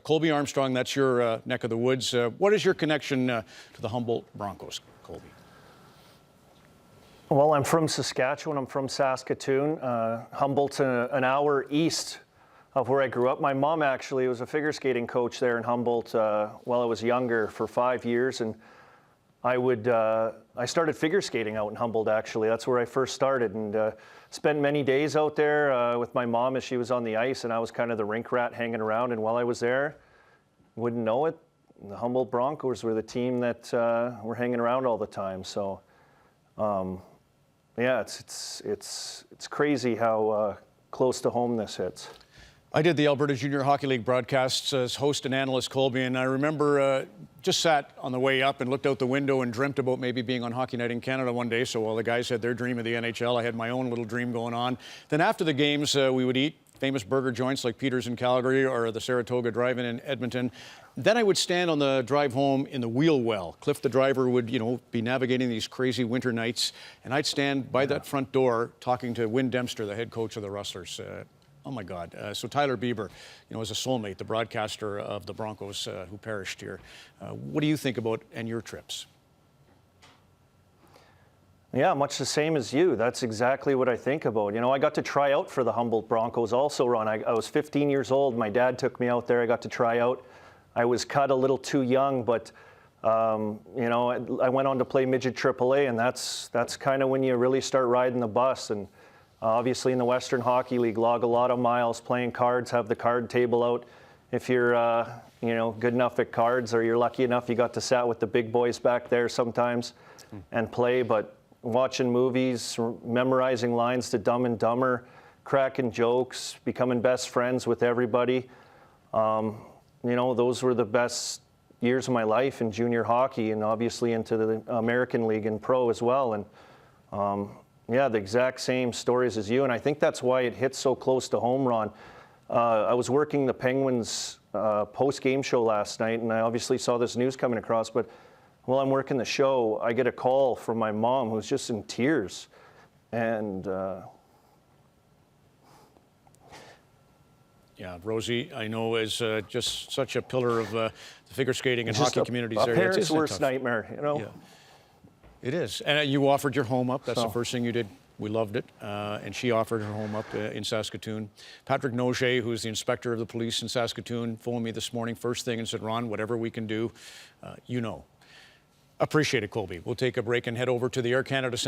Colby Armstrong, that's your neck of the woods. What is your connection to the Humboldt Broncos, Colby? Well, I'm from Saskatchewan. I'm from Saskatoon. Humboldt's an hour east of where I grew up. My mom actually was a figure skating coach there in Humboldt while I was younger for 5 years, and I started figure skating out in Humboldt, actually. That's where I first started, and spent many days out there with my mom as she was on the ice, and I was kind of the rink rat hanging around. And while I was there, wouldn't know it, the Humboldt Broncos were the team that were hanging around all the time. So, yeah, it's crazy how close to home this hits. I did the Alberta Junior Hockey League broadcasts as host and analyst, Colby, and I remember just sat on the way up and looked out the window and dreamt about maybe being on Hockey Night in Canada one day. So while the guys had their dream of the NHL, I had my own little dream going on. Then after the games, we would eat famous burger joints like Peter's in Calgary or the Saratoga Drive-In in Edmonton. Then I would stand on the drive home in the wheel well. Cliff, the driver, would, be navigating these crazy winter nights, and I'd stand by that front door talking to Win Dempster, the head coach of the Rustlers. Oh, my God. So Tyler Bieber, is a soulmate, the broadcaster of the Broncos who perished here. What do you think about and your trips? Yeah, much the same as you. That's exactly what I think about. I got to try out for the Humboldt Broncos also, Ron. I was 15 years old. My dad took me out there. I got to try out. I was cut a little too young, but, I went on to play midget AAA, and that's kind of when you really start riding the bus. And obviously in the Western Hockey League, log a lot of miles playing cards, have the card table out. If you're, good enough at cards, or you're lucky enough, you got to sat with the big boys back there sometimes and play. But watching movies, memorizing lines to Dumb and Dumber, cracking jokes, becoming best friends with everybody. Those were the best years of my life in junior hockey, and obviously into the American League and pro as well. And yeah, the exact same stories as you, and I think that's why it hits so close to home, Ron. I was working the Penguins post-game show last night, and I obviously saw this news coming across, but while I'm working the show, I get a call from my mom who's just in tears. And yeah, Rosie, I know, is just such a pillar of the figure skating and hockey communities there. It's a parent's worst nightmare, Yeah. It is. And you offered your home up. That's the first thing you did. We loved it. And she offered her home up in Saskatoon. Patrick Noget, who's the inspector of the police in Saskatoon, phoned me this morning first thing and said, Ron, whatever we can do, Appreciate it, Colby. We'll take a break and head over to the Air Canada Centre.